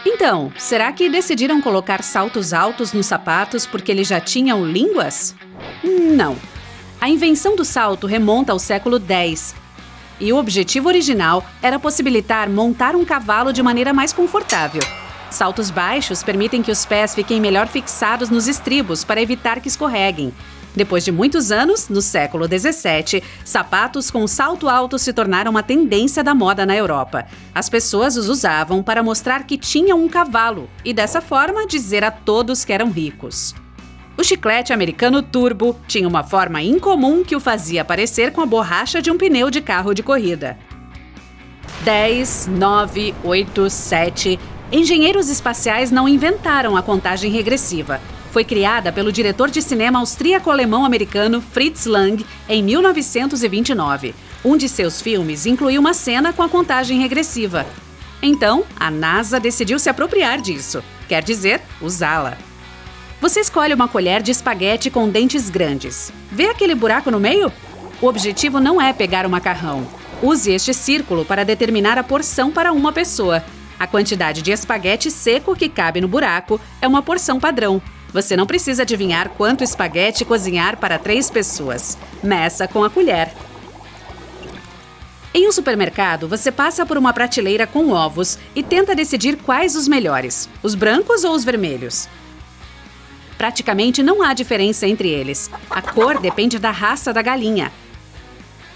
Então, será que decidiram colocar saltos altos nos sapatos porque eles já tinham línguas? Não. A invenção do salto remonta ao século X. E o objetivo original era possibilitar montar um cavalo de maneira mais confortável. Saltos baixos permitem que os pés fiquem melhor fixados nos estribos para evitar que escorreguem. Depois de muitos anos, no século XVII, sapatos com salto alto se tornaram uma tendência da moda na Europa. As pessoas os usavam para mostrar que tinham um cavalo e, dessa forma, dizer a todos que eram ricos. O chiclete americano Turbo tinha uma forma incomum que o fazia parecer com a borracha de um pneu de carro de corrida. 10, 9, 8, 7... Engenheiros espaciais não inventaram a contagem regressiva. Foi criada pelo diretor de cinema austríaco-alemão-americano Fritz Lang em 1929. Um de seus filmes incluiu uma cena com a contagem regressiva. Então, a NASA decidiu se apropriar disso, quer dizer, usá-la. Você escolhe uma colher de espaguete com dentes grandes. Vê aquele buraco no meio? O objetivo não é pegar o macarrão. Use este círculo para determinar a porção para uma pessoa. A quantidade de espaguete seco que cabe no buraco é uma porção padrão. Você não precisa adivinhar quanto espaguete cozinhar para 3 pessoas. Meça com a colher. Em um supermercado, você passa por uma prateleira com ovos e tenta decidir quais os melhores, os brancos ou os vermelhos. Praticamente não há diferença entre eles. A cor depende da raça da galinha.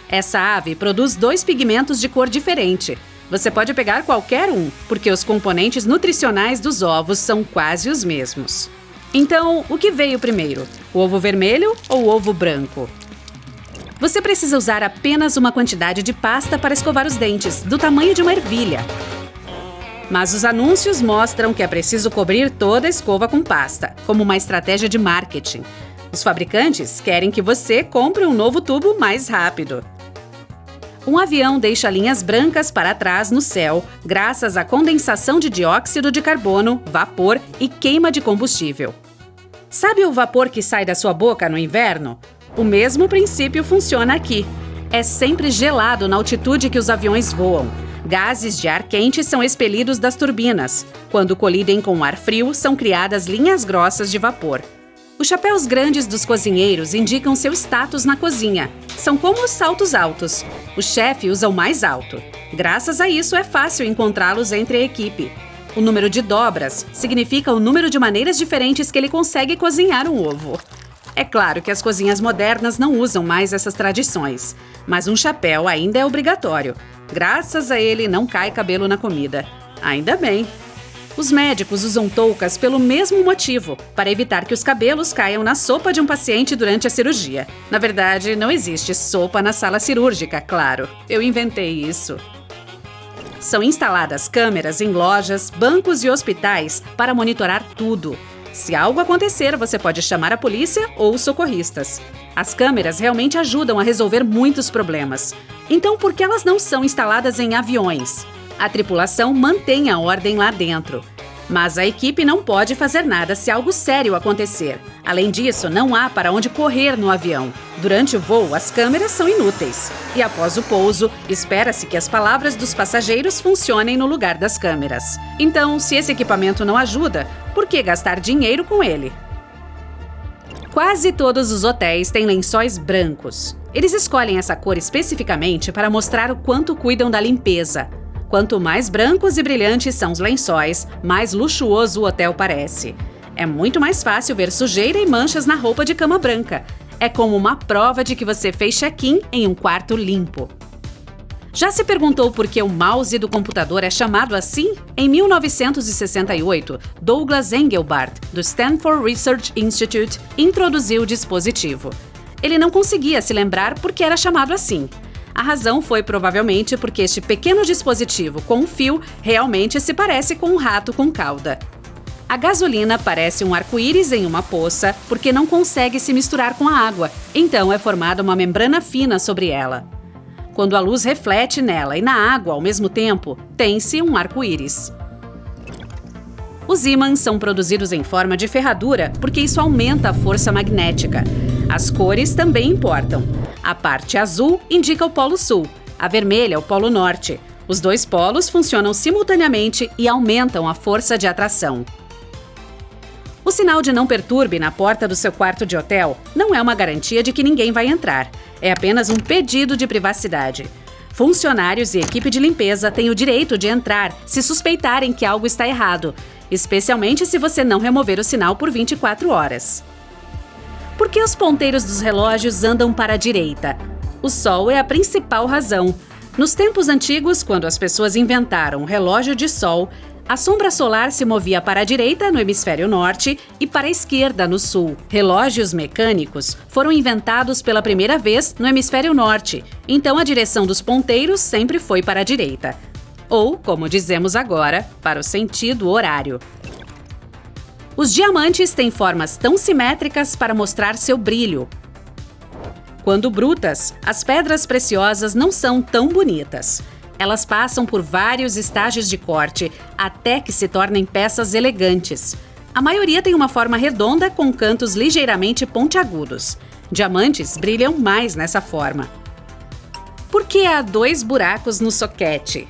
Essa ave produz 2 pigmentos de cor diferente. Você pode pegar qualquer um, porque os componentes nutricionais dos ovos são quase os mesmos. Então, o que veio primeiro? O ovo vermelho ou o ovo branco? Você precisa usar apenas uma quantidade de pasta para escovar os dentes, do tamanho de uma ervilha. Mas os anúncios mostram que é preciso cobrir toda a escova com pasta, como uma estratégia de marketing. Os fabricantes querem que você compre um novo tubo mais rápido. Um avião deixa linhas brancas para trás no céu, graças à condensação de dióxido de carbono, vapor e queima de combustível. Sabe o vapor que sai da sua boca no inverno? O mesmo princípio funciona aqui. É sempre gelado na altitude que os aviões voam. Gases de ar quente são expelidos das turbinas. Quando colidem com o ar frio, são criadas linhas grossas de vapor. Os chapéus grandes dos cozinheiros indicam seu status na cozinha. São como os saltos altos. O chefe usa o mais alto. Graças a isso, é fácil encontrá-los entre a equipe. O número de dobras significa o número de maneiras diferentes que ele consegue cozinhar um ovo. É claro que as cozinhas modernas não usam mais essas tradições, mas um chapéu ainda é obrigatório. Graças a ele, não cai cabelo na comida. Ainda bem! Os médicos usam toucas pelo mesmo motivo, para evitar que os cabelos caiam na sopa de um paciente durante a cirurgia. Na verdade, não existe sopa na sala cirúrgica, claro. Eu inventei isso. São instaladas câmeras em lojas, bancos e hospitais para monitorar tudo. Se algo acontecer, você pode chamar a polícia ou os socorristas. As câmeras realmente ajudam a resolver muitos problemas. Então, por que elas não são instaladas em aviões? A tripulação mantém a ordem lá dentro. Mas a equipe não pode fazer nada se algo sério acontecer. Além disso, não há para onde correr no avião. Durante o voo, as câmeras são inúteis. E após o pouso, espera-se que as palavras dos passageiros funcionem no lugar das câmeras. Então, se esse equipamento não ajuda, por que gastar dinheiro com ele? Quase todos os hotéis têm lençóis brancos. Eles escolhem essa cor especificamente para mostrar o quanto cuidam da limpeza. Quanto mais brancos e brilhantes são os lençóis, mais luxuoso o hotel parece. É muito mais fácil ver sujeira e manchas na roupa de cama branca. É como uma prova de que você fez check-in em um quarto limpo. Já se perguntou por que o mouse do computador é chamado assim? Em 1968, Douglas Engelbart, do Stanford Research Institute, introduziu o dispositivo. Ele não conseguia se lembrar por que era chamado assim. A razão foi provavelmente porque este pequeno dispositivo com um fio realmente se parece com um rato com cauda. A gasolina parece um arco-íris em uma poça porque não consegue se misturar com a água, então é formada uma membrana fina sobre ela. Quando a luz reflete nela e na água ao mesmo tempo, tem-se um arco-íris. Os ímãs são produzidos em forma de ferradura porque isso aumenta a força magnética. As cores também importam. A parte azul indica o Polo Sul, a vermelha o Polo Norte. Os dois polos funcionam simultaneamente e aumentam a força de atração. O sinal de não perturbe na porta do seu quarto de hotel não é uma garantia de que ninguém vai entrar. É apenas um pedido de privacidade. Funcionários e equipe de limpeza têm o direito de entrar se suspeitarem que algo está errado, especialmente se você não remover o sinal por 24 horas. Por que os ponteiros dos relógios andam para a direita? O sol é a principal razão. Nos tempos antigos, quando as pessoas inventaram o relógio de sol, a sombra solar se movia para a direita no hemisfério norte e para a esquerda no sul. Relógios mecânicos foram inventados pela primeira vez no hemisfério norte, então a direção dos ponteiros sempre foi para a direita. Ou, como dizemos agora, para o sentido horário. Os diamantes têm formas tão simétricas para mostrar seu brilho. Quando brutas, as pedras preciosas não são tão bonitas. Elas passam por vários estágios de corte até que se tornem peças elegantes. A maioria tem uma forma redonda com cantos ligeiramente pontiagudos. Diamantes brilham mais nessa forma. Por que há 2 buracos no soquete?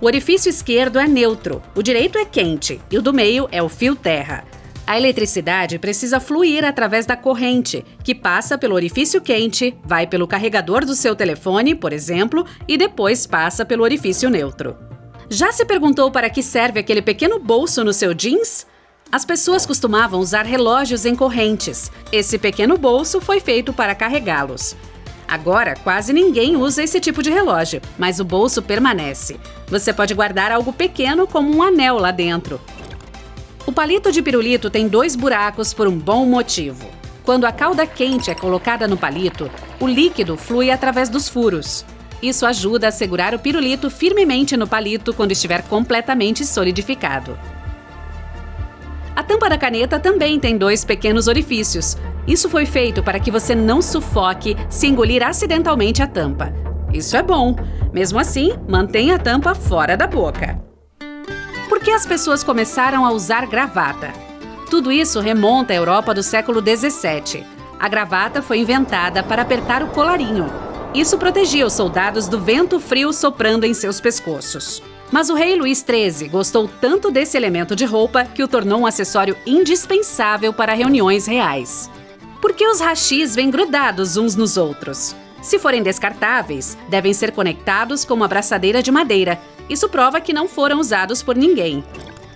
O orifício esquerdo é neutro, o direito é quente e o do meio é o fio terra. A eletricidade precisa fluir através da corrente, que passa pelo orifício quente, vai pelo carregador do seu telefone, por exemplo, e depois passa pelo orifício neutro. Já se perguntou para que serve aquele pequeno bolso no seu jeans? As pessoas costumavam usar relógios em correntes. Esse pequeno bolso foi feito para carregá-los. Agora, quase ninguém usa esse tipo de relógio, mas o bolso permanece. Você pode guardar algo pequeno como um anel lá dentro. O palito de pirulito tem 2 buracos por um bom motivo. Quando a cauda quente é colocada no palito, o líquido flui através dos furos. Isso ajuda a segurar o pirulito firmemente no palito quando estiver completamente solidificado. A tampa da caneta também tem 2 pequenos orifícios. Isso foi feito para que você não sufoque se engolir acidentalmente a tampa. Isso é bom. Mesmo assim, mantenha a tampa fora da boca. Por que as pessoas começaram a usar gravata? Tudo isso remonta à Europa do século XVII. A gravata foi inventada para apertar o colarinho. Isso protegia os soldados do vento frio soprando em seus pescoços. Mas o rei Luís XIII gostou tanto desse elemento de roupa que o tornou um acessório indispensável para reuniões reais. Por que os rachis vêm grudados uns nos outros? Se forem descartáveis, devem ser conectados com uma braçadeira de madeira. Isso prova que não foram usados por ninguém.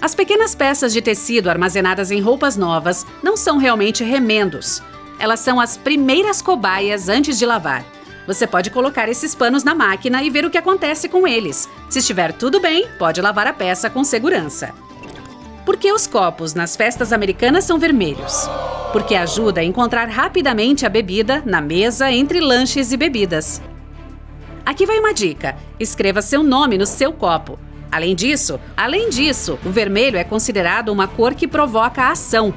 As pequenas peças de tecido armazenadas em roupas novas não são realmente remendos. Elas são as primeiras cobaias antes de lavar. Você pode colocar esses panos na máquina e ver o que acontece com eles. Se estiver tudo bem, pode lavar a peça com segurança. Por que os copos nas festas americanas são vermelhos? Porque ajuda a encontrar rapidamente a bebida na mesa entre lanches e bebidas. Aqui vai uma dica: escreva seu nome no seu copo. Além disso, o vermelho é considerado uma cor que provoca a ação.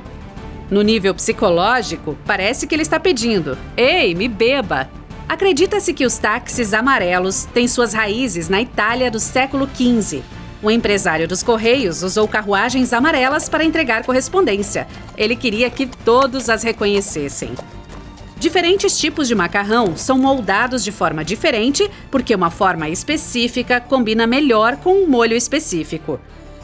No nível psicológico, parece que ele está pedindo: "Ei, me beba!" Acredita-se que os táxis amarelos têm suas raízes na Itália do século XV. O empresário dos Correios usou carruagens amarelas para entregar correspondência. Ele queria que todos as reconhecessem. Diferentes tipos de macarrão são moldados de forma diferente porque uma forma específica combina melhor com um molho específico.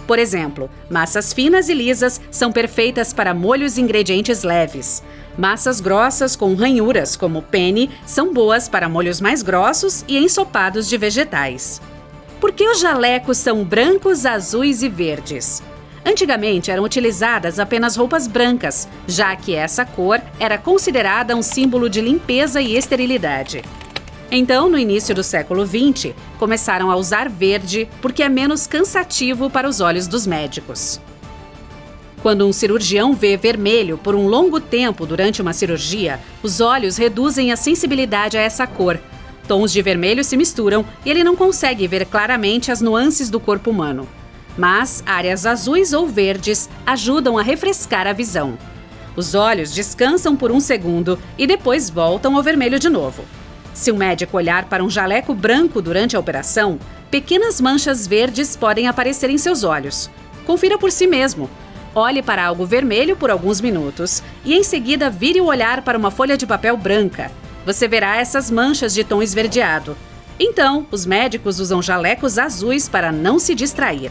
Por exemplo, massas finas e lisas são perfeitas para molhos e ingredientes leves. Massas grossas com ranhuras, como penne, são boas para molhos mais grossos e ensopados de vegetais. Por que os jalecos são brancos, azuis e verdes? Antigamente eram utilizadas apenas roupas brancas, já que essa cor era considerada um símbolo de limpeza e esterilidade. Então, no início do século XX, começaram a usar verde porque é menos cansativo para os olhos dos médicos. Quando um cirurgião vê vermelho por um longo tempo durante uma cirurgia, os olhos reduzem a sensibilidade a essa cor. Tons de vermelho se misturam e ele não consegue ver claramente as nuances do corpo humano. Mas áreas azuis ou verdes ajudam a refrescar a visão. Os olhos descansam por um segundo e depois voltam ao vermelho de novo. Se o médico olhar para um jaleco branco durante a operação, pequenas manchas verdes podem aparecer em seus olhos. Confira por si mesmo. Olhe para algo vermelho por alguns minutos e em seguida vire o olhar para uma folha de papel branca. Você verá essas manchas de tom esverdeado. Então, os médicos usam jalecos azuis para não se distrair.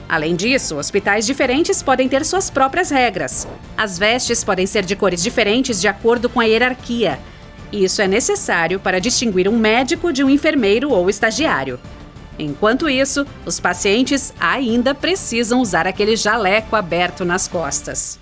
Além disso, hospitais diferentes podem ter suas próprias regras. As vestes podem ser de cores diferentes de acordo com a hierarquia. E isso é necessário para distinguir um médico de um enfermeiro ou estagiário. Enquanto isso, os pacientes ainda precisam usar aquele jaleco aberto nas costas.